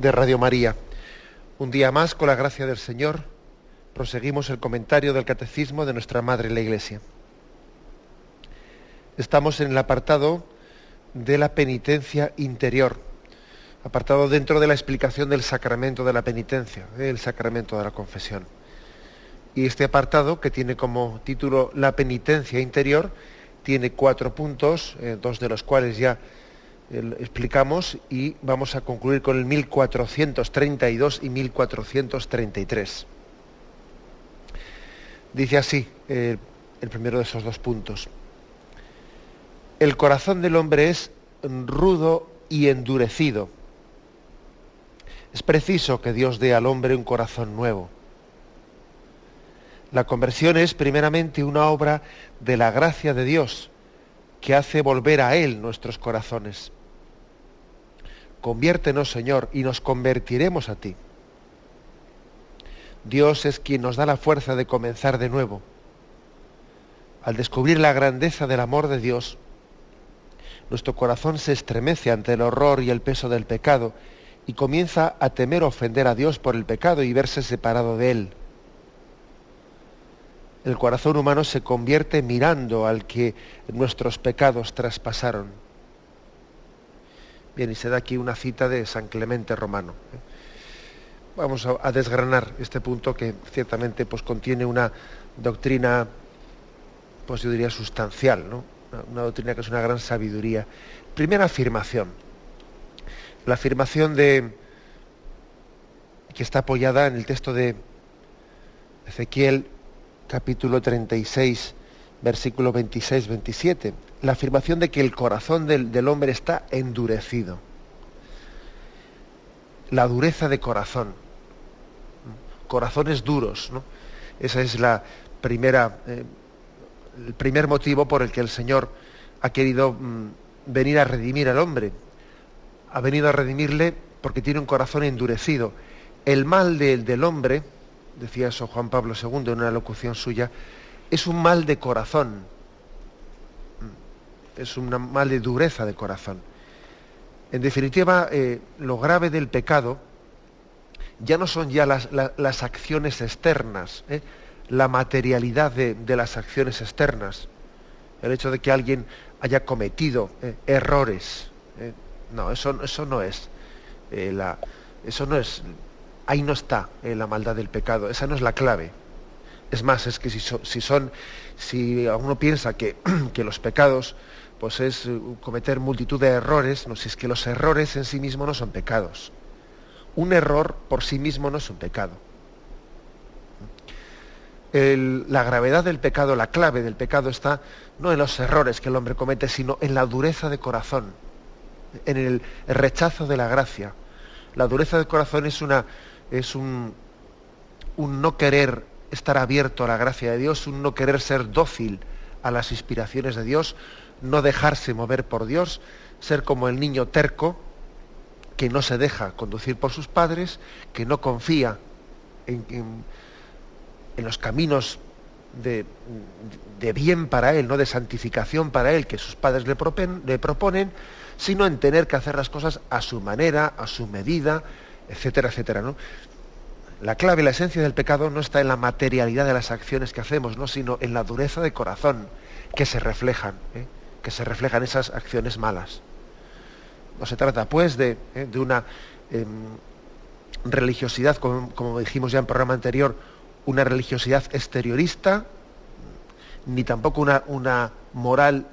de Radio María. Un día más, con la gracia del Señor, proseguimos el comentario del Catecismo de nuestra Madre la Iglesia. Estamos en el apartado de la penitencia interior, apartado dentro de la explicación del sacramento de la penitencia, del sacramento de la confesión. Y este apartado, que tiene como título La penitencia interior, tiene 4 puntos, 2 de los cuales ya explicamos, y vamos a concluir con el 1432 y 1433. Dice así el primero de esos 2 puntos. El corazón del hombre es rudo y endurecido. Es preciso que Dios dé al hombre un corazón nuevo. La conversión es primeramente una obra de la gracia de Dios, que hace volver a Él nuestros corazones. Conviértenos, Señor, y nos convertiremos a ti. Dios es quien nos da la fuerza de comenzar de nuevo. Al descubrir la grandeza del amor de Dios, nuestro corazón se estremece ante el horror y el peso del pecado y comienza a temer ofender a Dios por el pecado y verse separado de Él. El corazón humano se convierte mirando al que nuestros pecados traspasaron. Bien, y se da aquí una cita de San Clemente Romano. Vamos a desgranar este punto que ciertamente pues, contiene una doctrina, pues yo diría sustancial, ¿no? Una doctrina que es una gran sabiduría. Primera afirmación. La afirmación que está apoyada en el texto de Ezequiel, capítulo 36, versículo 26-27. La afirmación de que el corazón del hombre está endurecido. La dureza de corazón. Corazones duros, ¿no? Esa es el primer motivo por el que el Señor ha querido venir a redimir al hombre. Ha venido a redimirle porque tiene un corazón endurecido. El mal del hombre, decía San Juan Pablo II en una locución suya, es un mal de corazón. Es un mal de dureza de corazón. En definitiva, lo grave del pecado ya no son ya las acciones externas, la materialidad de las acciones externas, el hecho de que alguien haya cometido errores. No, eso no es. Eso no es. Ahí no está la maldad del pecado. Esa no es la clave. Es más, es que si uno piensa que los pecados pues es cometer multitud de errores, no, si es que los errores en sí mismos no son pecados. Un error por sí mismo no es un pecado. La gravedad del pecado, la clave del pecado está no en los errores que el hombre comete, sino en la dureza de corazón, en el rechazo de la gracia. La dureza de corazón es un no querer estar abierto a la gracia de Dios, un no querer ser dócil a las inspiraciones de Dios, no dejarse mover por Dios, ser como el niño terco que no se deja conducir por sus padres, que no confía en los caminos de bien para él, no de santificación para él que sus padres le proponen, sino en tener que hacer las cosas a su manera, a su medida, etcétera, etcétera, ¿no? La clave, la esencia del pecado no está en la materialidad de las acciones que hacemos, ¿no? Sino en la dureza de corazón que se reflejan esas acciones malas. No se trata, pues, de una religiosidad, como dijimos ya en el programa anterior, una religiosidad exteriorista, ni tampoco una moral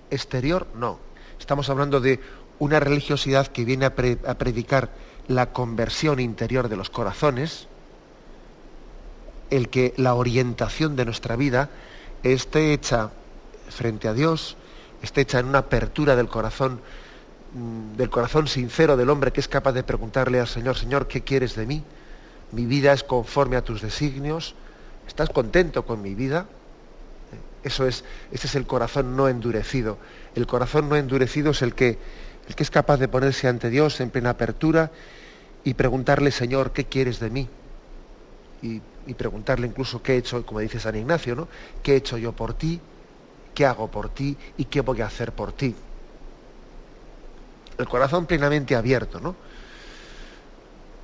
exterior, no. Estamos hablando de una religiosidad que viene a predicar la conversión interior de los corazones, el que la orientación de nuestra vida esté hecha frente a Dios, esté hecha en una apertura del corazón sincero del hombre que es capaz de preguntarle al Señor: Señor, ¿qué quieres de mí? Mi vida es conforme a tus designios. ¿Estás contento con mi vida? Ese es el corazón no endurecido. El corazón no endurecido es el que es capaz de ponerse ante Dios en plena apertura y preguntarle: Señor, ¿qué quieres de mí? Y preguntarle incluso qué he hecho, como dice San Ignacio, ¿no? ¿Qué he hecho yo por ti? ¿Qué hago por ti? ¿Y qué voy a hacer por ti? El corazón plenamente abierto, ¿no?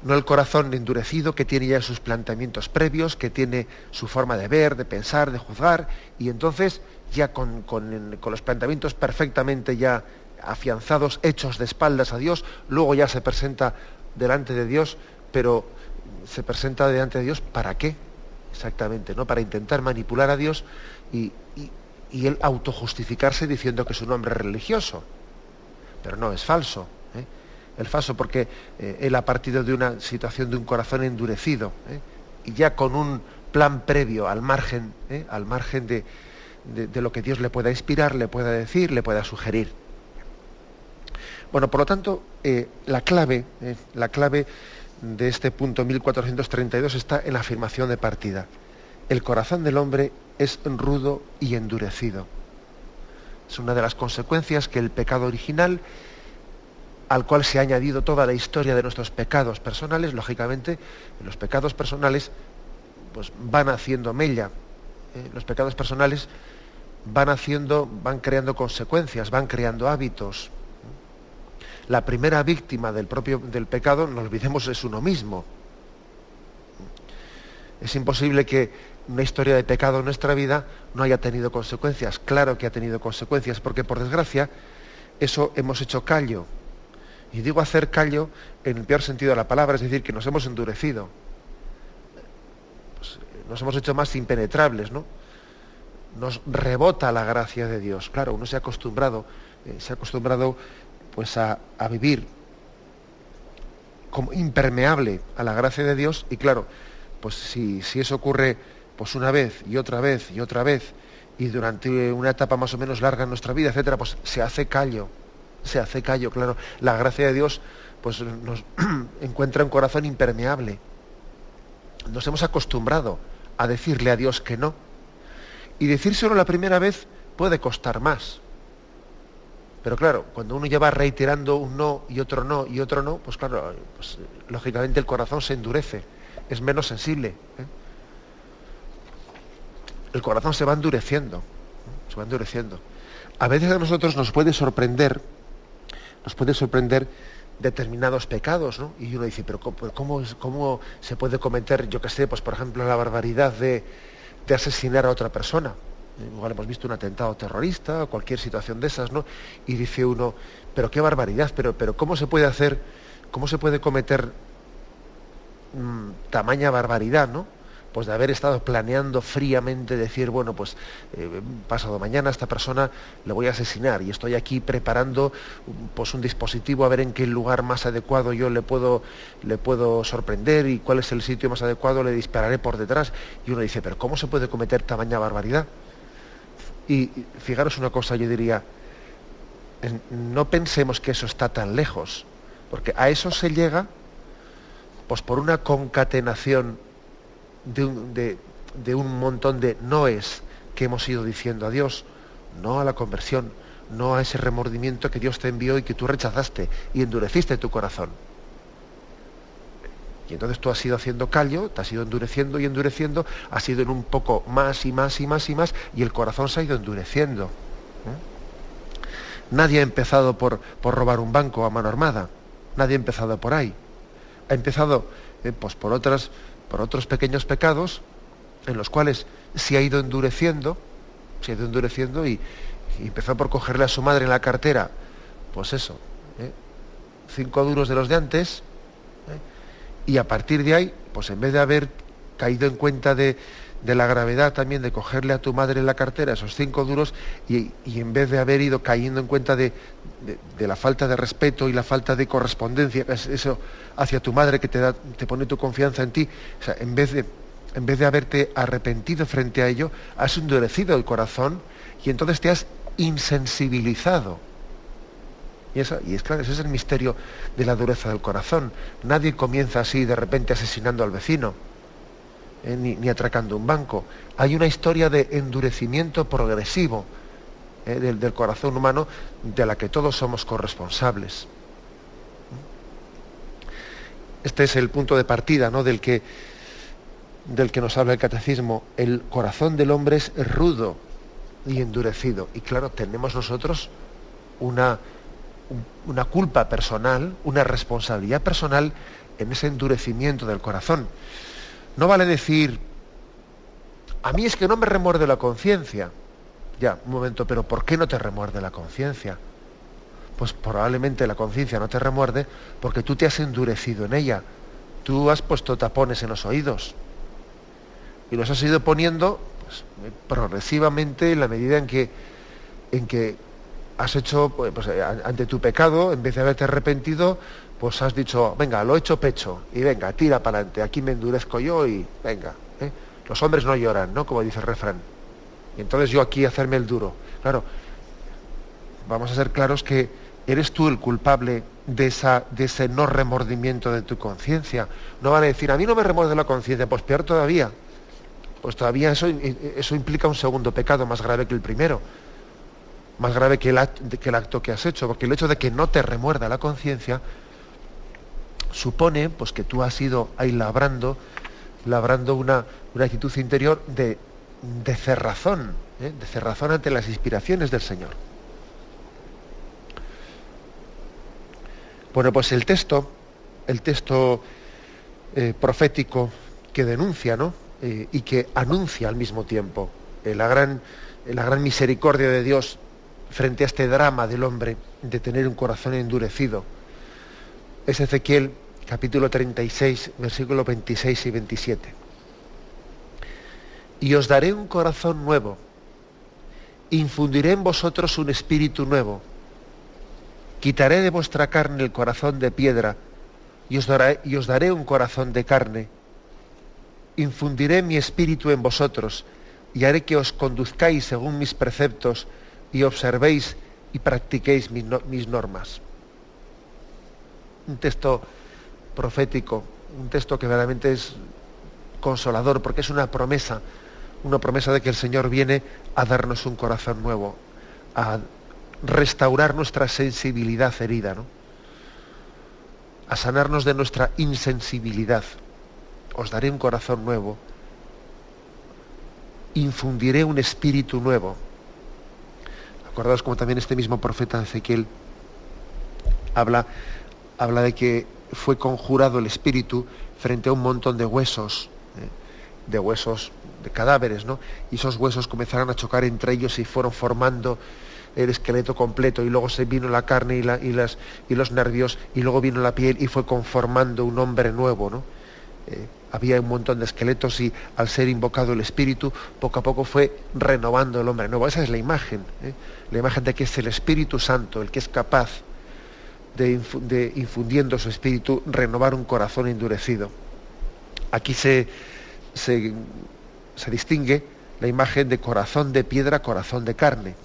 no el corazón endurecido que tiene ya sus planteamientos previos, que tiene su forma de ver, de pensar, de juzgar, y entonces ya con los planteamientos perfectamente ya afianzados, hechos de espaldas a Dios, luego ya se presenta delante de Dios, pero se presenta delante de Dios ¿para qué? Exactamente, ¿no? Para intentar manipular a Dios y él autojustificarse diciendo que es un hombre religioso. Pero no, es falso. Es falso porque él ha partido de una situación de un corazón endurecido, y ya con un plan previo al margen de lo que Dios le pueda inspirar, le pueda decir, le pueda sugerir. Bueno, por lo tanto, la clave de este punto 1432 está en la afirmación de partida. El corazón del hombre es rudo y endurecido. Es una de las consecuencias que el pecado original, al cual se ha añadido toda la historia de nuestros pecados personales, lógicamente, los pecados personales pues, van haciendo mella. Los pecados personales van creando consecuencias, van creando hábitos. La primera víctima del pecado, no olvidemos, es uno mismo. Es imposible que una historia de pecado en nuestra vida no haya tenido consecuencias. Claro que ha tenido consecuencias, porque por desgracia eso hemos hecho callo. Y digo hacer callo en el peor sentido de la palabra, es decir, que nos hemos endurecido. Pues, nos hemos hecho más impenetrables, ¿no? Nos rebota la gracia de Dios. Claro, uno se ha acostumbrado pues a vivir como impermeable a la gracia de Dios, y claro, pues si eso ocurre pues una vez y otra vez y otra vez, y durante una etapa más o menos larga en nuestra vida, etcétera, pues se hace callo, claro. La gracia de Dios pues nos encuentra un corazón impermeable. Nos hemos acostumbrado a decirle a Dios que no. Y decírselo la primera vez puede costar más. Pero claro, cuando uno ya va reiterando un no y otro no y otro no, pues claro, pues, lógicamente el corazón se endurece, es menos sensible. El corazón se va endureciendo. A veces a nosotros nos puede sorprender determinados pecados, ¿no? Y uno dice, pero ¿cómo se puede cometer, yo qué sé, pues por ejemplo la barbaridad de asesinar a otra persona? Igual hemos visto un atentado terrorista o cualquier situación de esas, ¿no? Y dice uno, pero qué barbaridad, pero ¿cómo se puede cometer tamaña barbaridad, ¿no? Pues de haber estado planeando fríamente decir, bueno, pues pasado mañana a esta persona le voy a asesinar y estoy aquí preparando pues un dispositivo a ver en qué lugar más adecuado yo le puedo sorprender y cuál es el sitio más adecuado, le dispararé por detrás. Y uno dice, pero ¿cómo se puede cometer tamaña barbaridad? Y fijaros una cosa, yo diría, no pensemos que eso está tan lejos, porque a eso se llega pues por una concatenación de un montón de noes que hemos ido diciendo a Dios, no a la conversión, no a ese remordimiento que Dios te envió y que tú rechazaste y endureciste tu corazón. Y entonces tú has ido haciendo callo, te has ido endureciendo y endureciendo, has ido en un poco más y más y más y más, y el corazón se ha ido endureciendo. Nadie ha empezado por robar un banco a mano armada, nadie ha empezado por ahí. Ha empezado pues por otros pequeños pecados en los cuales se ha ido endureciendo y empezó por cogerle a su madre en la cartera, pues eso, 5 duros de los de antes, y a partir de ahí, pues en vez de haber caído en cuenta de la gravedad también de cogerle a tu madre en la cartera esos 5 duros, y en vez de haber ido cayendo en cuenta de la falta de respeto y la falta de correspondencia, eso hacia tu madre que te pone tu confianza en ti, o sea, en vez de haberte arrepentido frente a ello, has endurecido el corazón y entonces te has insensibilizado. Y es claro, ese es el misterio de la dureza del corazón. Nadie comienza así de repente asesinando al vecino, ni atracando un banco. Hay una historia de endurecimiento progresivo del corazón humano de la que todos somos corresponsables. Este es el punto de partida, ¿no?, del que nos habla el catecismo. El corazón del hombre es rudo y endurecido. Y claro, tenemos nosotros una culpa personal, una responsabilidad personal en ese endurecimiento del corazón. No vale decir, a mí es que no me remuerde la conciencia. Ya, un momento, pero ¿por qué no te remuerde la conciencia? Pues probablemente la conciencia no te remuerde porque tú te has endurecido en ella. Tú has puesto tapones en los oídos. Y los has ido poniendo pues, progresivamente en la medida en que has hecho, pues, ante tu pecado, en vez de haberte arrepentido, pues has dicho, venga, lo he hecho pecho, y venga, tira para adelante, aquí me endurezco yo y venga. Los hombres no lloran, ¿no? Como dice el refrán. Y entonces yo aquí hacerme el duro. Claro, vamos a ser claros que eres tú el culpable de ese no remordimiento de tu conciencia. No van a decir, a mí no me remuerde la conciencia, pues peor todavía. Pues todavía eso implica un segundo pecado más grave que el primero. Más grave que el acto que has hecho, porque el hecho de que no te remuerda la conciencia supone pues, que tú has ido ahí labrando una actitud interior de cerrazón, de cerrazón ante las inspiraciones del Señor. Bueno, pues el texto profético que denuncia, ¿no? Y que anuncia al mismo tiempo la gran misericordia de Dios frente a este drama del hombre de tener un corazón endurecido. Es Ezequiel capítulo 36, versículos 26 y 27. Y os daré un corazón nuevo, infundiré en vosotros un espíritu nuevo, quitaré de vuestra carne el corazón de piedra y os daré un corazón de carne, infundiré mi espíritu en vosotros y haré que os conduzcáis según mis preceptos y observéis y practiquéis mis normas. Un texto profético, un texto que verdaderamente es consolador, porque es una promesa de que el Señor viene a darnos un corazón nuevo, a restaurar nuestra sensibilidad herida, ¿no? A sanarnos de nuestra insensibilidad. Os daré un corazón nuevo, infundiré un espíritu nuevo. Acordaos como también este mismo profeta Ezequiel habla de que fue conjurado el espíritu frente a un montón de huesos, de cadáveres, ¿no? Y esos huesos comenzaron a chocar entre ellos y fueron formando el esqueleto completo, y luego se vino la carne y los nervios, y luego vino la piel y fue conformando un hombre nuevo, ¿no? Había un montón de esqueletos y al ser invocado el espíritu, poco a poco fue renovando el hombre nuevo. Esa es la imagen de que es el Espíritu Santo el que es capaz de infundiendo su espíritu, renovar un corazón endurecido. Aquí se distingue la imagen de corazón de piedra, corazón de carne.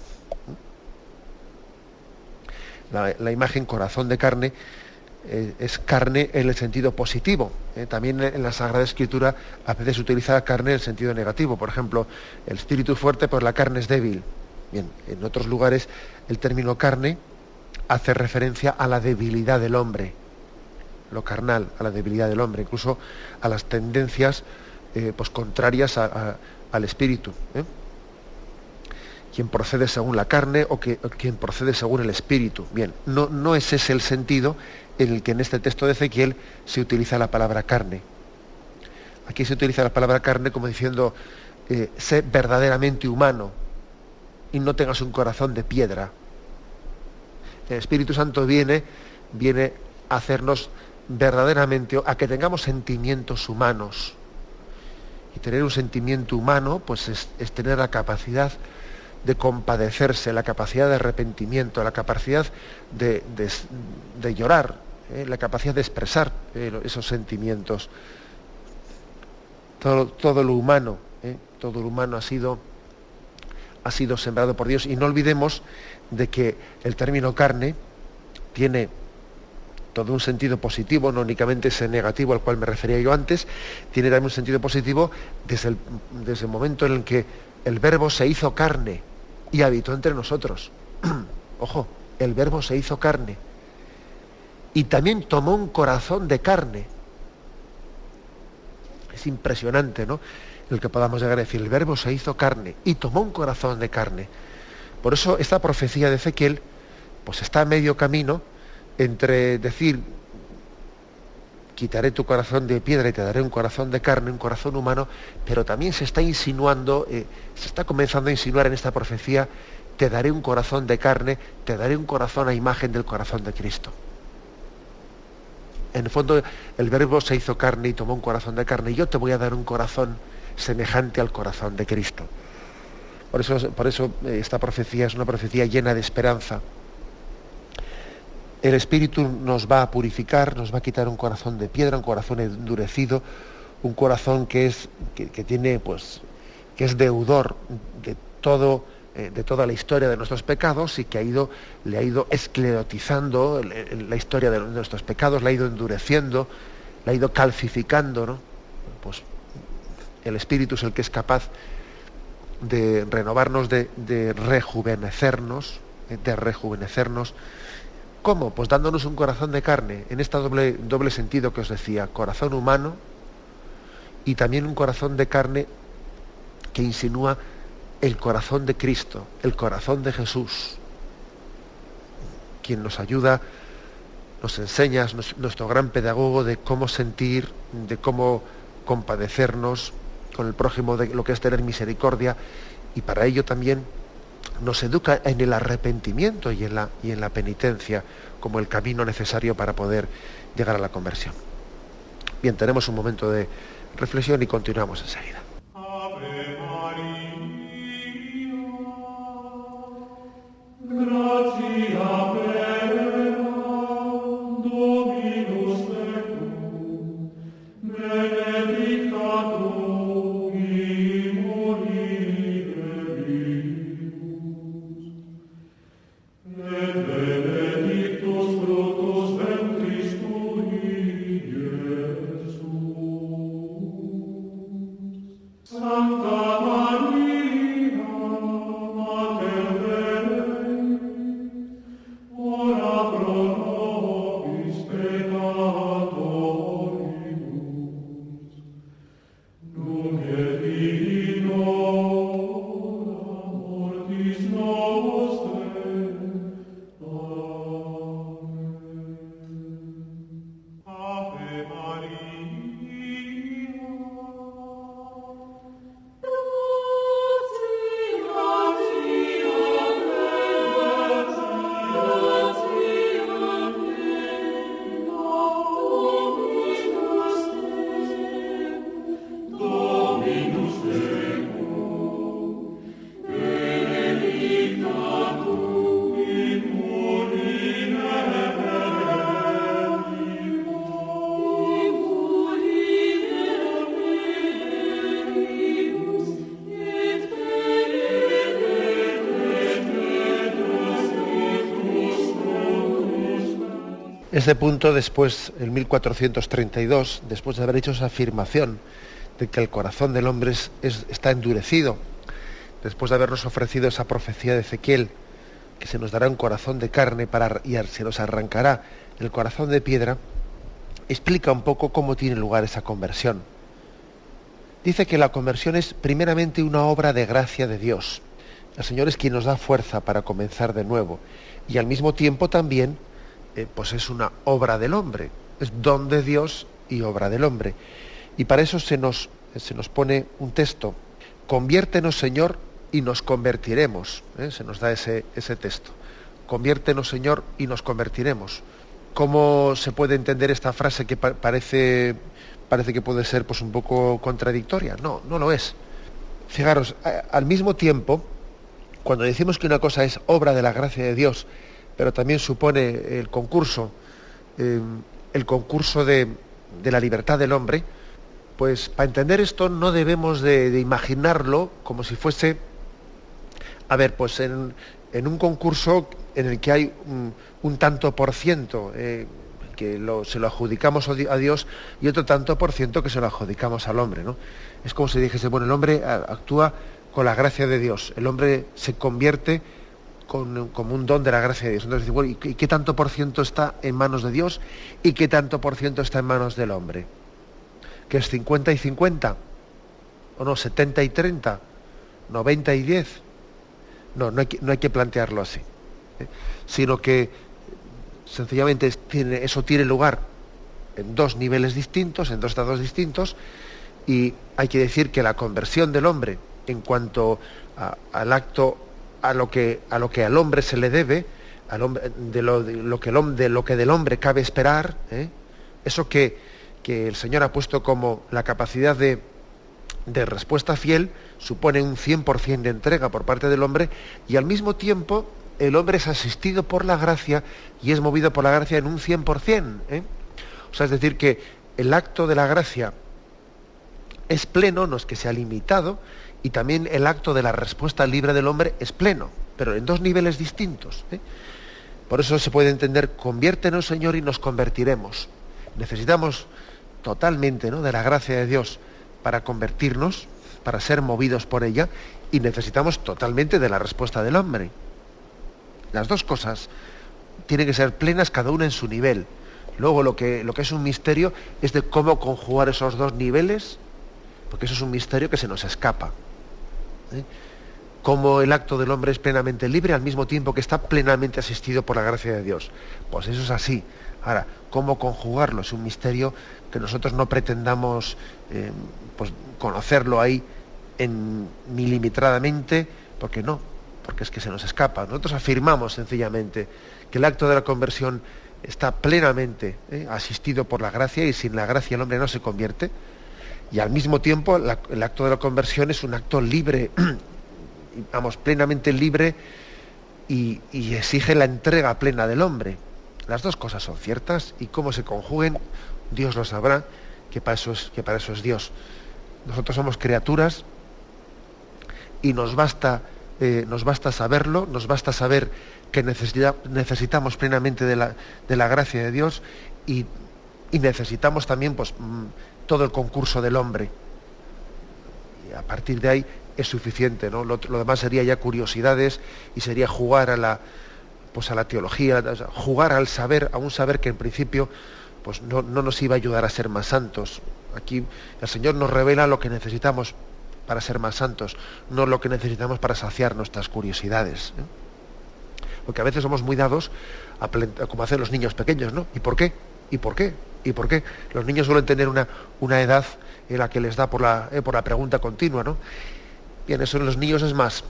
La imagen corazón de carne es carne en el sentido positivo. También en la Sagrada Escritura a veces se utiliza la carne en el sentido negativo. Por ejemplo, el espíritu es fuerte, pues la carne es débil. Bien, en otros lugares el término carne hace referencia a la debilidad del hombre, lo carnal, a la debilidad del hombre, incluso a las tendencias pues contrarias al espíritu. Quien procede según la carne o quien procede según el espíritu. Bien, no es ese el sentido en el que en este texto de Ezequiel se utiliza la palabra carne. Aquí se utiliza la palabra carne como diciendo, sé verdaderamente humano y no tengas un corazón de piedra. El Espíritu Santo viene a hacernos verdaderamente, a que tengamos sentimientos humanos. Y tener un sentimiento humano, pues es tener la capacidad de compadecerse, la capacidad de arrepentimiento, la capacidad de llorar, la capacidad de expresar esos sentimientos. Todo lo humano ha sido sembrado por Dios, y no olvidemos de que el término carne tiene todo un sentido positivo, no únicamente ese negativo al cual me refería yo antes, tiene también un sentido positivo desde el momento en el que el Verbo se hizo carne y habitó entre nosotros. Ojo, el Verbo se hizo carne y también tomó un corazón de carne. Es impresionante, ¿no?, el que podamos llegar a decir, el Verbo se hizo carne y tomó un corazón de carne. Por eso esta profecía de Ezequiel pues está a medio camino entre decir quitaré tu corazón de piedra y te daré un corazón de carne, un corazón humano, pero también se está insinuando, se está comenzando a insinuar en esta profecía, te daré un corazón de carne, te daré un corazón a imagen del corazón de Cristo. En el fondo, el Verbo se hizo carne y tomó un corazón de carne, y yo te voy a dar un corazón semejante al corazón de Cristo. Por eso esta profecía es una profecía llena de esperanza. El Espíritu nos va a purificar, nos va a quitar un corazón de piedra, un corazón endurecido, un corazón que es deudor de toda la historia de nuestros pecados y que le ha ido esclerotizando la historia de nuestros pecados, la ha ido endureciendo, la ha ido calcificando, ¿no? Pues el Espíritu es el que es capaz de renovarnos, de rejuvenecernos, ¿Cómo? Pues dándonos un corazón de carne, en este doble sentido que os decía, corazón humano y también un corazón de carne que insinúa el corazón de Cristo, el corazón de Jesús, quien nos ayuda, nos enseña, es nuestro gran pedagogo de cómo sentir, de cómo compadecernos con el prójimo, de lo que es tener misericordia, y para ello también nos educa en el arrepentimiento y en la penitencia como el camino necesario para poder llegar a la conversión. Bien, tenemos un momento de reflexión y continuamos enseguida. Ave María, gratia plena, Dominus tecum, benedicta tu in mulieribus, et benedictus fructus ventris tui, Iesus. Santa Maria, Mater Dei, ora pro nobis peccatoribus, nunc et in hora mortis nostrae. Amen. Ave Maria, Dominus tecum, benedicta tu in mulieribus, et Este punto, después, en 1432, después de haber hecho esa afirmación de que el corazón del hombre está endurecido, después de habernos ofrecido esa profecía de Ezequiel, que se nos dará un corazón de carne y se nos arrancará el corazón de piedra, explica un poco cómo tiene lugar esa conversión. Dice que la conversión es primeramente una obra de gracia de Dios. El Señor es quien nos da fuerza para comenzar de nuevo, y al mismo tiempo también pues es una obra del hombre, es don de Dios y obra del hombre. Y para eso se nos pone un texto: conviértenos, Señor, y nos convertiremos. Se nos da ese texto: conviértenos, Señor, y nos convertiremos. ¿Cómo se puede entender esta frase que parece que puede ser pues un poco contradictoria? No lo es. Fijaros, al mismo tiempo, cuando decimos que una cosa es obra de la gracia de Dios, pero también supone el concurso de la libertad del hombre, pues para entender esto no debemos de imaginarlo como si fuese, pues en un concurso en el que hay un tanto por ciento que se lo adjudicamos a Dios y otro tanto por ciento que se lo adjudicamos al hombre, ¿no? Es como si dijese, bueno, el hombre actúa con la gracia de Dios, el hombre se convierte como un don de la gracia de Dios. Entonces, bueno, ¿y qué tanto por ciento está en manos de Dios y qué tanto por ciento está en manos del hombre? ¿Que es 50 y 50? ¿O no, 70 y 30? ¿90 y 10? No hay que plantearlo así, sino que sencillamente eso tiene lugar en dos niveles distintos, en dos estados distintos, y hay que decir que la conversión del hombre en cuanto al acto, a lo que al hombre se le debe, al hombre, de lo que del hombre cabe esperar, eso que el Señor ha puesto como la capacidad de respuesta fiel, supone un 100% de entrega por parte del hombre, y al mismo tiempo el hombre es asistido por la gracia y es movido por la gracia en un 100%. O sea, es decir, que el acto de la gracia es pleno, no es que sea limitado, y también el acto de la respuesta libre del hombre es pleno, pero en dos niveles distintos. Por eso se puede entender, conviértenos, Señor, y nos convertiremos. Necesitamos totalmente, ¿no?, de la gracia de Dios para convertirnos, para ser movidos por ella, y necesitamos totalmente de la respuesta del hombre. Las dos cosas tienen que ser plenas, cada una en su nivel. Luego lo que es un misterio es de cómo conjugar esos dos niveles, porque eso es un misterio que se nos escapa. Cómo el acto del hombre es plenamente libre al mismo tiempo que está plenamente asistido por la gracia de Dios. Pues eso es así. Ahora, cómo conjugarlo es un misterio que nosotros no pretendamos pues conocerlo ahí milimitadamente, porque es que se nos escapa. Nosotros afirmamos sencillamente que el acto de la conversión está plenamente asistido por la gracia, y sin la gracia el hombre no se convierte, y al mismo tiempo el acto de la conversión es un acto libre, vamos, plenamente libre, y exige la entrega plena del hombre. Las dos cosas son ciertas, y cómo se conjuguen, Dios lo sabrá, que para eso es Dios. Nosotros somos criaturas y nos basta saberlo, nos basta saber que necesitamos plenamente de la gracia de Dios, y necesitamos también pues todo el concurso del hombre. Y a partir de ahí es suficiente, ¿no? Lo demás sería ya curiosidades, y sería jugar a la teología, jugar al saber, a un saber que en principio pues no nos iba a ayudar a ser más santos. Aquí el Señor nos revela lo que necesitamos para ser más santos, no lo que necesitamos para saciar nuestras curiosidades. Porque a veces somos muy dados como hacen los niños pequeños, ¿no? ¿Y por qué? ¿Y por qué? ¿Y por qué? Los niños suelen tener una edad en la que les da por la pregunta continua, ¿no? Bien, eso en los niños es más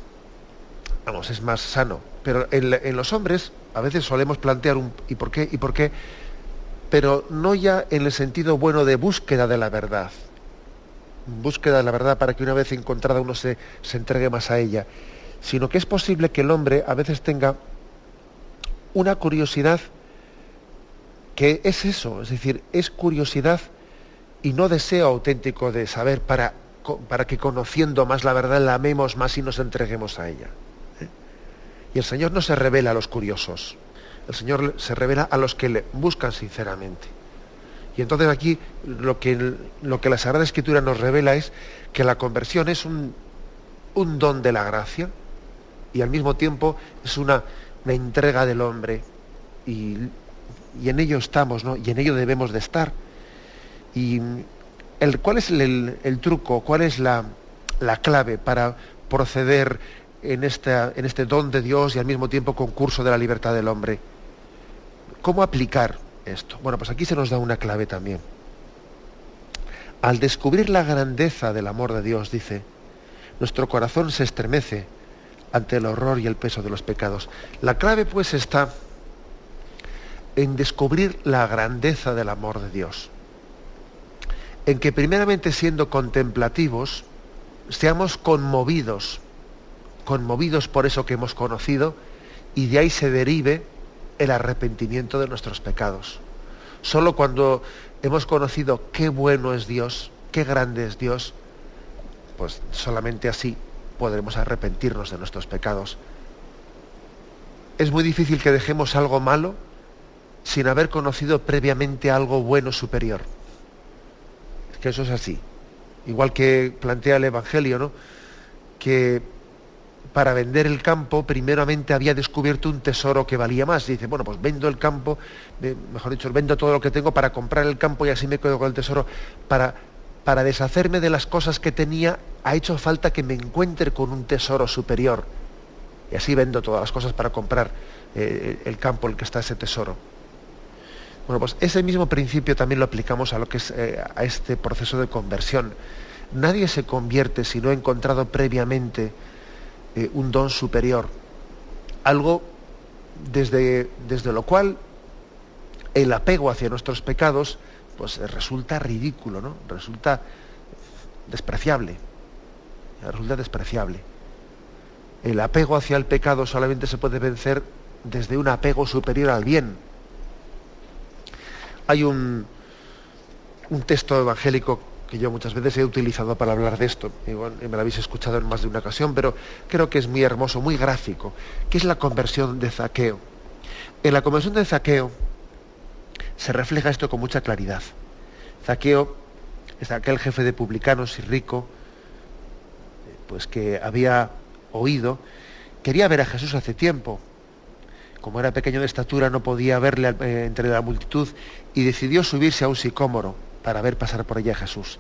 sano. Pero en los hombres a veces solemos plantear un ¿y por qué? ¿Y por qué? Pero no ya en el sentido bueno de búsqueda de la verdad. Búsqueda de la verdad para que una vez encontrada uno se entregue más a ella. Sino que es posible que el hombre a veces tenga una curiosidad que es eso, es decir, es curiosidad y no deseo auténtico de saber para que conociendo más la verdad la amemos más y nos entreguemos a ella. Y el Señor no se revela a los curiosos, el Señor se revela a los que le buscan sinceramente. Y entonces aquí lo que la Sagrada Escritura nos revela es que la conversión es un don de la gracia, y al mismo tiempo es una entrega del hombre, y en ello estamos, ¿no? Y en ello debemos de estar. Y ¿cuál es el truco? ¿Cuál es la clave para proceder en este don de Dios y al mismo tiempo concurso de la libertad del hombre? ¿Cómo aplicar esto? Bueno, pues aquí se nos da una clave también. Al descubrir la grandeza del amor de Dios, dice, nuestro corazón se estremece ante el horror y el peso de los pecados. La clave pues está en descubrir la grandeza del amor de Dios. En que primeramente, siendo contemplativos, seamos conmovidos por eso que hemos conocido, y de ahí se derive el arrepentimiento de nuestros pecados. Solo cuando hemos conocido qué bueno es Dios, qué grande es Dios, pues solamente así podremos arrepentirnos de nuestros pecados. Es muy difícil que dejemos algo malo sin haber conocido previamente algo bueno superior. Es que eso es así. Igual que plantea el Evangelio, ¿no?, que para vender el campo primeramente había descubierto un tesoro que valía más. Y dice, bueno, pues vendo el campo, mejor dicho, vendo todo lo que tengo para comprar el campo y así me quedo con el tesoro. Para deshacerme de las cosas que tenía, ha hecho falta que me encuentre con un tesoro superior. Y así vendo todas las cosas para comprar el campo en el que está ese tesoro. Bueno, pues ese mismo principio también lo aplicamos a lo que es a este proceso de conversión. Nadie se convierte si no ha encontrado previamente un don superior, algo desde lo cual el apego hacia nuestros pecados pues resulta ridículo, ¿no? Resulta despreciable. Resulta despreciable. El apego hacia el pecado solamente se puede vencer desde un apego superior al bien. Hay un texto evangélico que yo muchas veces he utilizado para hablar de esto, igual me lo habéis escuchado en más de una ocasión, pero creo que es muy hermoso, muy gráfico, que es la conversión de Zaqueo. En la conversión de Zaqueo se refleja esto con mucha claridad. Zaqueo es aquel jefe de publicanos y rico, pues que había oído, quería ver a Jesús hace tiempo. Como era pequeño de estatura, no podía verle entre la multitud y decidió subirse a un sicómoro para ver pasar por ella a Jesús.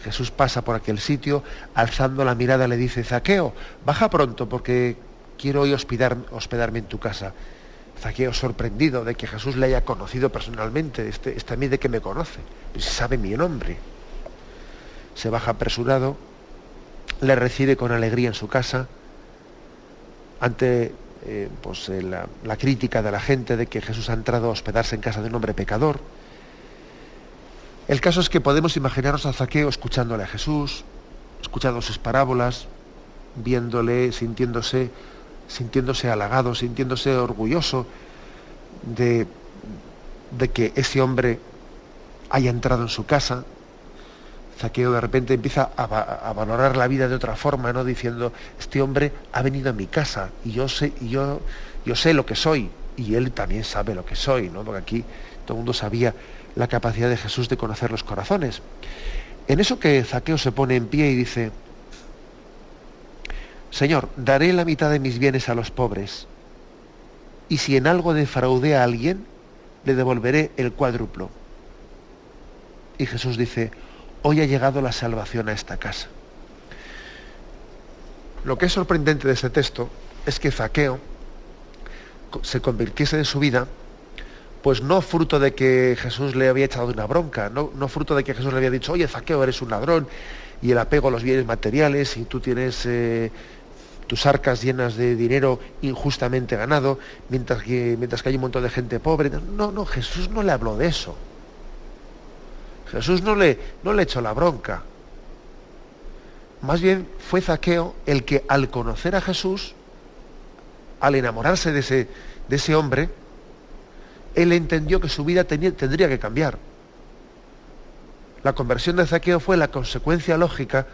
Jesús pasa por aquel sitio, alzando la mirada le dice: Zaqueo, baja pronto porque quiero hoy hospedarme en tu casa. Zaqueo, sorprendido de que Jesús le haya conocido personalmente, a mí de que me conoce, pues sabe mi nombre. Se baja apresurado, le recibe con alegría en su casa, ante la crítica de la gente de que Jesús ha entrado a hospedarse en casa de un hombre pecador. El caso es que podemos imaginarnos a Zaqueo escuchándole a Jesús, escuchando sus parábolas, viéndole, sintiéndose halagado, sintiéndose orgulloso de que ese hombre haya entrado en su casa. Zaqueo de repente empieza a valorar la vida de otra forma, ¿no? Diciendo: este hombre ha venido a mi casa y yo sé lo que soy y él también sabe lo que soy, ¿no? Porque aquí todo el mundo sabía la capacidad de Jesús de conocer los corazones. En eso que Zaqueo se pone en pie y dice: Señor, daré la mitad de mis bienes a los pobres, y si en algo defraudé a alguien, le devolveré el cuádruplo. Y Jesús dice: hoy ha llegado la salvación a esta casa. Lo que es sorprendente de este texto es que Zaqueo se convirtiese en su vida, pues no fruto de que Jesús le había echado una bronca, no fruto de que Jesús le había dicho: oye, Zaqueo, eres un ladrón, y el apego a los bienes materiales, y tú tienes tus arcas llenas de dinero injustamente ganado, mientras que hay un montón de gente pobre. No, Jesús no le habló de eso. Jesús no le echó la bronca. Más bien fue Zaqueo el que, al conocer a Jesús, al enamorarse de ese hombre, él entendió que su vida tendría que cambiar. La conversión de Zaqueo fue la consecuencia lógica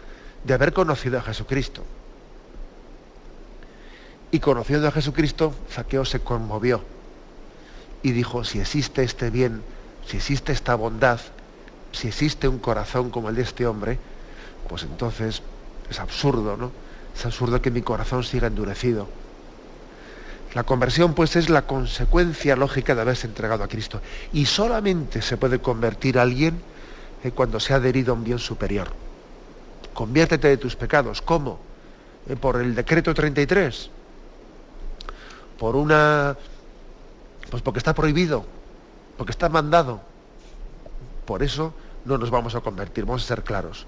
de haber conocido a Jesucristo. Y conociendo a Jesucristo, Zaqueo se conmovió y dijo: si existe este bien, si existe esta bondad, si existe un corazón como el de este hombre, pues entonces es absurdo, ¿no? Es absurdo que mi corazón siga endurecido. La conversión, pues, es la consecuencia lógica de haberse entregado a Cristo. Y solamente se puede convertir a alguien cuando se ha adherido a un bien superior. Conviértete de tus pecados. ¿Cómo? Por el decreto 33. Pues porque está prohibido, porque está mandado. Por eso no nos vamos a convertir, vamos a ser claros.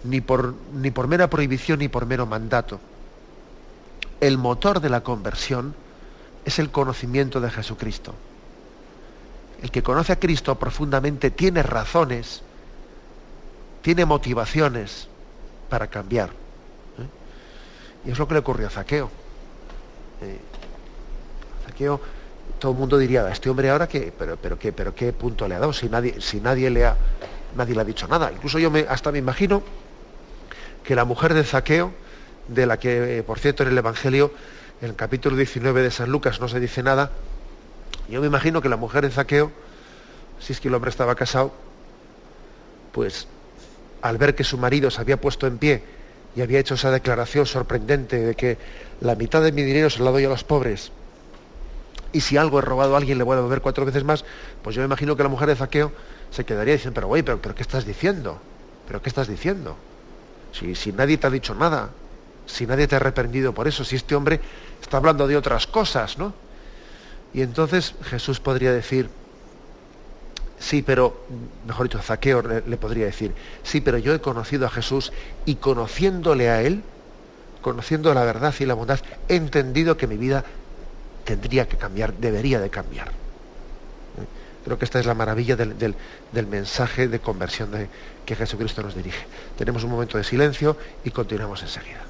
Ni por mera prohibición ni por mero mandato. El motor de la conversión es el conocimiento de Jesucristo. El que conoce a Cristo profundamente tiene razones, tiene motivaciones para cambiar. Y es lo que le ocurrió a Zaqueo. Zaqueo, todo el mundo diría: este hombre ahora pero qué punto le ha dado si nadie le ha dicho nada. Incluso yo hasta me imagino que la mujer de Zaqueo, de la que, por cierto, en el Evangelio, en el capítulo 19 de San Lucas no se dice nada, yo me imagino que la mujer de Zaqueo, si es que el hombre estaba casado, pues al ver que su marido se había puesto en pie y había hecho esa declaración sorprendente de que la mitad de mi dinero se la doy a los pobres, y si algo he robado a alguien le voy a devolver 4 veces más, pues yo me imagino que la mujer de Zaqueo se quedaría diciendo: pero güey, pero ¿qué estás diciendo? ¿Pero qué estás diciendo? Si nadie te ha dicho nada, si nadie te ha reprendido por eso, si este hombre está hablando de otras cosas, ¿no? Y entonces Jesús podría decir: Sí, pero, mejor dicho, Zaqueo le podría decir, sí, pero yo he conocido a Jesús y conociéndole a Él, conociendo la verdad y la bondad, he entendido que mi vida tendría que cambiar, debería de cambiar. Creo que esta es la maravilla del mensaje de conversión que Jesucristo nos dirige. Tenemos un momento de silencio y continuamos enseguida.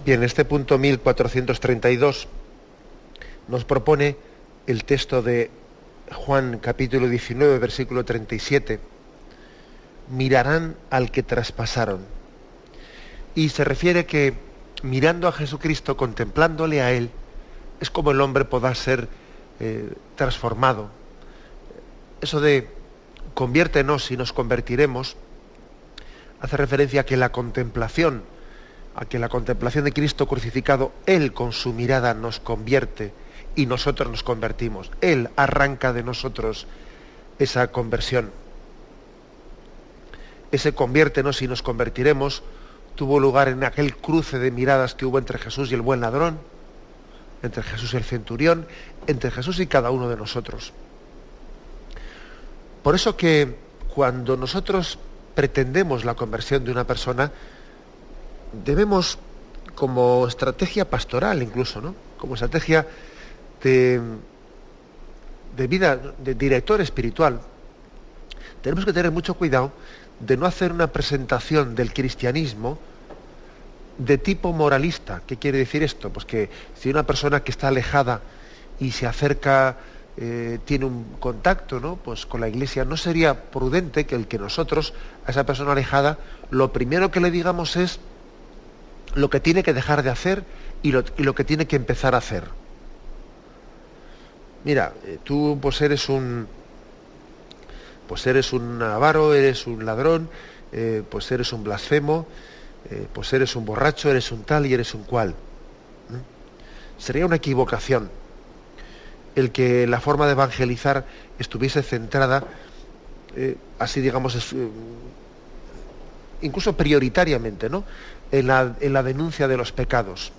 Bien, este punto 1432 nos propone el texto de Juan capítulo 19, versículo 37. Mirarán al que traspasaron. Y se refiere que mirando a Jesucristo, contemplándole a Él, es como el hombre podrá ser transformado. Eso de conviértenos y nos convertiremos hace referencia a que la contemplación de Cristo crucificado, Él con su mirada nos convierte y nosotros nos convertimos. Él arranca de nosotros esa conversión. Ese conviértenos y nos convertiremos tuvo lugar en aquel cruce de miradas que hubo entre Jesús y el buen ladrón, entre Jesús y el centurión, entre Jesús y cada uno de nosotros. Por eso que cuando nosotros pretendemos la conversión de una persona, debemos, como estrategia pastoral incluso, ¿no?, como estrategia de vida, de director espiritual, tenemos que tener mucho cuidado de no hacer una presentación del cristianismo de tipo moralista. ¿Qué quiere decir esto? Pues que si una persona que está alejada y se acerca, tiene un contacto, ¿no?, pues con la Iglesia, no sería prudente que nosotros a esa persona alejada lo primero que le digamos es lo que tiene que dejar de hacer y lo que tiene que empezar a hacer. Mira, tú pues eres un avaro, eres un ladrón, pues eres un blasfemo, pues eres un borracho, eres un tal y eres un cual. Sería una equivocación el que la forma de evangelizar estuviese centrada, así digamos, incluso prioritariamente, ¿no?, en la denuncia de los pecados.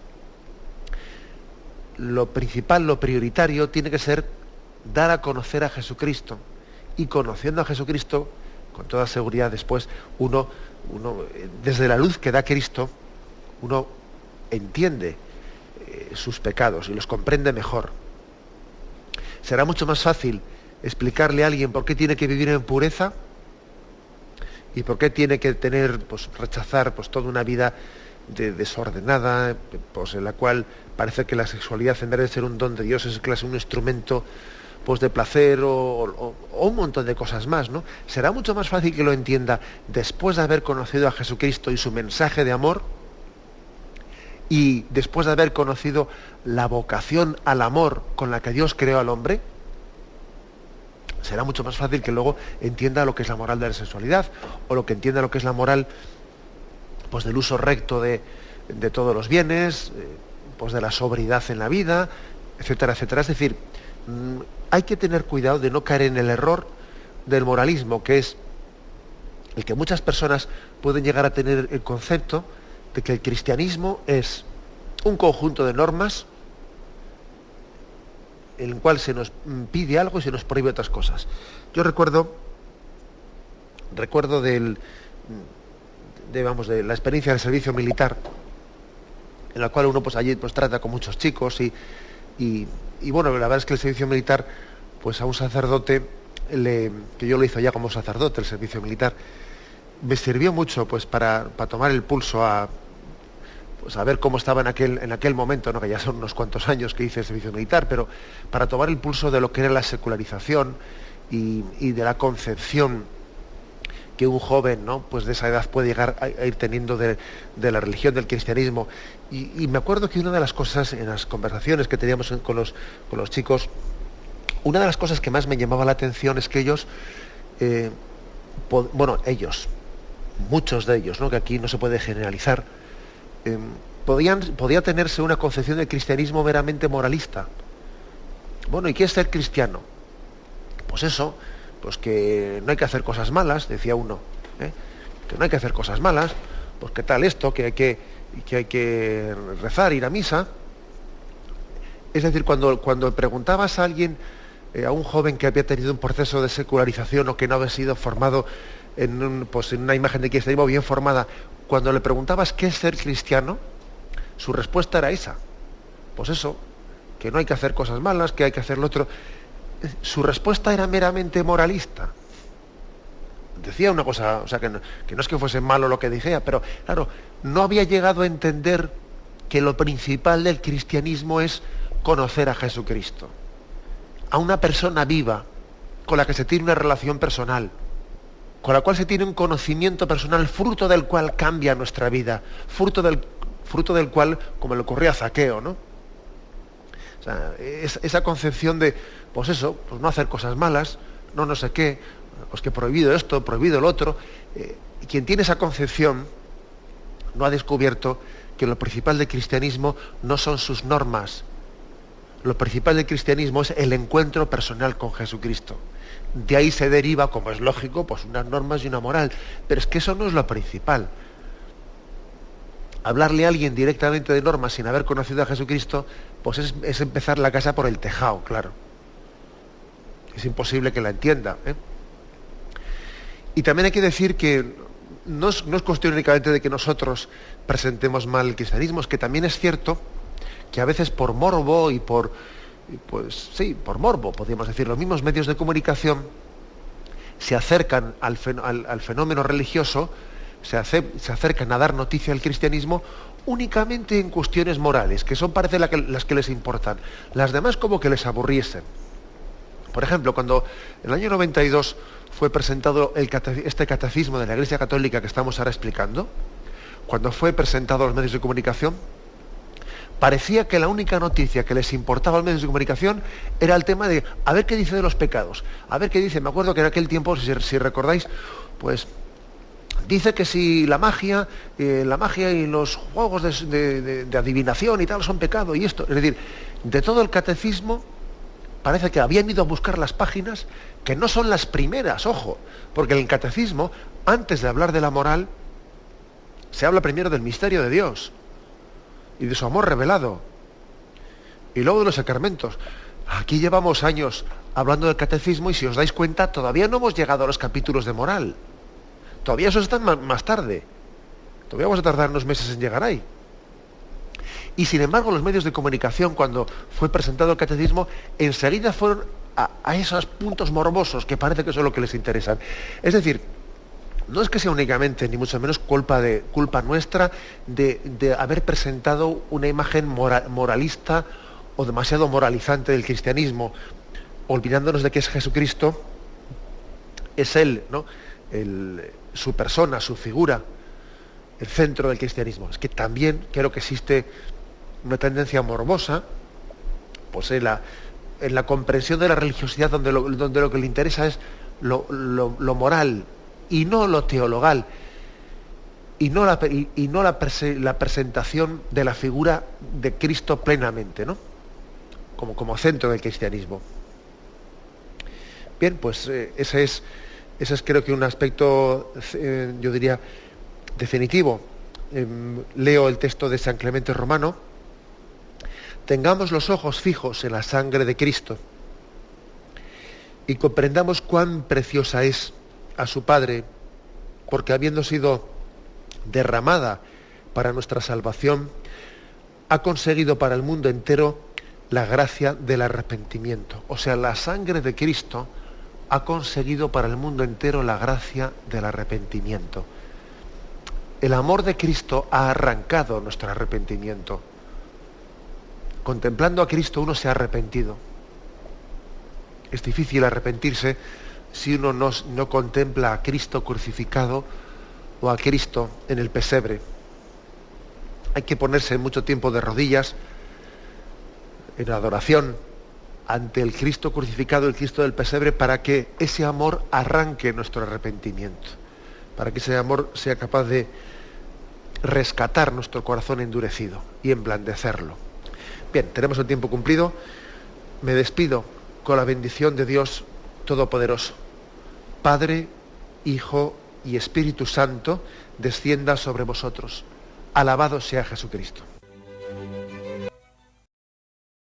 Lo principal, lo prioritario, tiene que ser dar a conocer a Jesucristo. Y conociendo a Jesucristo, con toda seguridad después, uno desde la luz que da Cristo, uno entiende sus pecados y los comprende mejor. Será mucho más fácil explicarle a alguien por qué tiene que vivir en pureza y por qué tiene que rechazar toda una vida desordenada, en la cual parece que la sexualidad, en vez de ser un don de Dios, es un instrumento de placer o un montón de cosas más, ¿no? Será mucho más fácil que lo entienda después de haber conocido a Jesucristo y su mensaje de amor, y después de haber conocido la vocación al amor con la que Dios creó al hombre, será mucho más fácil que luego entienda lo que es la moral de la sexualidad, o lo que entienda lo que es la moral, pues, del uso recto de todos los bienes, pues de la sobriedad en la vida, etcétera, etcétera. Es decir, hay que tener cuidado de no caer en el error del moralismo, que es el que muchas personas pueden llegar a tener el concepto de que el cristianismo es un conjunto de normas en el cual se nos pide algo y se nos prohíbe otras cosas. Yo recuerdo de la experiencia del servicio militar, en la cual uno, pues, allí, pues, trata con muchos chicos y bueno, la verdad es que el servicio militar, pues, a un sacerdote, que yo lo hice ya como sacerdote, el servicio militar, me sirvió mucho, pues, para tomar el pulso pues, a ver cómo estaba en aquel momento, ¿no? Que ya son unos cuantos años que hice el servicio militar, pero para tomar el pulso de lo que era la secularización y de la concepción que un joven, ¿no?, pues, de esa edad puede llegar a ir teniendo de la religión, del cristianismo. Y me acuerdo que una de las cosas en las conversaciones que teníamos con los chicos, una de las cosas que más me llamaba la atención es que ellos, muchos de ellos, ¿no?, que aquí no se puede generalizar, podía tenerse una concepción del cristianismo meramente moralista. Bueno, ¿y qué es ser cristiano? Pues eso, pues que no hay que hacer cosas malas, decía uno, que no hay que hacer cosas malas, pues qué tal esto, que hay que rezar, ir a misa. Es decir, cuando preguntabas a alguien, a un joven que había tenido un proceso de secularización o que no había sido formado en una imagen de cristianismo bien formada, cuando le preguntabas qué es ser cristiano, su respuesta era esa. Pues eso, que no hay que hacer cosas malas, que hay que hacer lo otro. Su respuesta era meramente moralista. Decía una cosa, o sea, que no es que fuese malo lo que decía, pero claro, no había llegado a entender que lo principal del cristianismo es conocer a Jesucristo, a una persona viva, con la que se tiene una relación personal, con la cual se tiene un conocimiento personal, fruto del cual cambia nuestra vida, fruto del cual, como le ocurrió a Zaqueo, ¿no? O sea, esa concepción de, pues eso, pues no hacer cosas malas, no sé qué, pues que prohibido esto, prohibido lo otro. Quien tiene esa concepción no ha descubierto que lo principal del cristianismo no son sus normas. Lo principal del cristianismo es el encuentro personal con Jesucristo. De ahí se deriva, como es lógico, pues unas normas y una moral. Pero es que eso no es lo principal. Hablarle a alguien directamente de normas sin haber conocido a Jesucristo, pues es empezar la casa por el tejado, claro. Es imposible que la entienda, ¿eh? Y también hay que decir que no es cuestión únicamente de que nosotros presentemos mal el cristianismo, es que también es cierto que a veces por morbo por morbo, podríamos decir, los mismos medios de comunicación se acercan al fenómeno religioso, se acercan a dar noticia al cristianismo únicamente en cuestiones morales, que son, parece, las que les importan. Las demás como que les aburriesen. Por ejemplo, cuando en el año 92 fue presentado este catecismo de la Iglesia Católica que estamos ahora explicando, cuando fue presentado a los medios de comunicación, parecía que la única noticia que les importaba a los medios de comunicación era el tema de a ver qué dice de los pecados, a ver qué dice. Me acuerdo que en aquel tiempo, si recordáis, pues dice que si la magia y los juegos de adivinación y tal son pecado y esto. Es decir, de todo el catecismo parece que habían ido a buscar las páginas que no son las primeras, ojo, porque en el catecismo, antes de hablar de la moral, se habla primero del misterio de Dios y de su amor revelado, y luego de los sacramentos. Aquí llevamos años hablando del catecismo y, si os dais cuenta, todavía no hemos llegado a los capítulos de moral. Todavía eso está más tarde. Todavía vamos a tardar unos meses en llegar ahí. Y sin embargo, los medios de comunicación, cuando fue presentado el catecismo, enseguida fueron a esos puntos morbosos que parece que son lo que les interesan. Es decir, no es que sea únicamente, ni mucho menos, culpa nuestra de haber presentado una imagen moralista o demasiado moralizante del cristianismo, olvidándonos de que es Jesucristo, es Él, ¿no? Su persona, su figura, el centro del cristianismo. Es que también creo que existe una tendencia morbosa, pues en la comprensión de la religiosidad, donde lo que le interesa es lo moral y no lo teologal, y no la presentación de la figura de Cristo plenamente, ¿no? Como centro del cristianismo. Bien, pues ese es creo que un aspecto, yo diría, definitivo. Leo el texto de San Clemente Romano: tengamos los ojos fijos en la sangre de Cristo y comprendamos cuán preciosa es a su Padre, porque habiendo sido derramada para nuestra salvación, ha conseguido para el mundo entero la gracia del arrepentimiento. O sea, la sangre de Cristo ha conseguido para el mundo entero la gracia del arrepentimiento. El amor de Cristo ha arrancado nuestro arrepentimiento. Contemplando a Cristo uno se ha arrepentido. Es difícil arrepentirse si uno no contempla a Cristo crucificado o a Cristo en el pesebre. Hay que ponerse mucho tiempo de rodillas en adoración ante el Cristo crucificado, el Cristo del pesebre, para que ese amor arranque nuestro arrepentimiento, para que ese amor sea capaz de rescatar nuestro corazón endurecido y emblandecerlo. Bien, tenemos el tiempo cumplido. Me despido con la bendición de Dios Todopoderoso. Padre, Hijo y Espíritu Santo, descienda sobre vosotros. Alabado sea Jesucristo.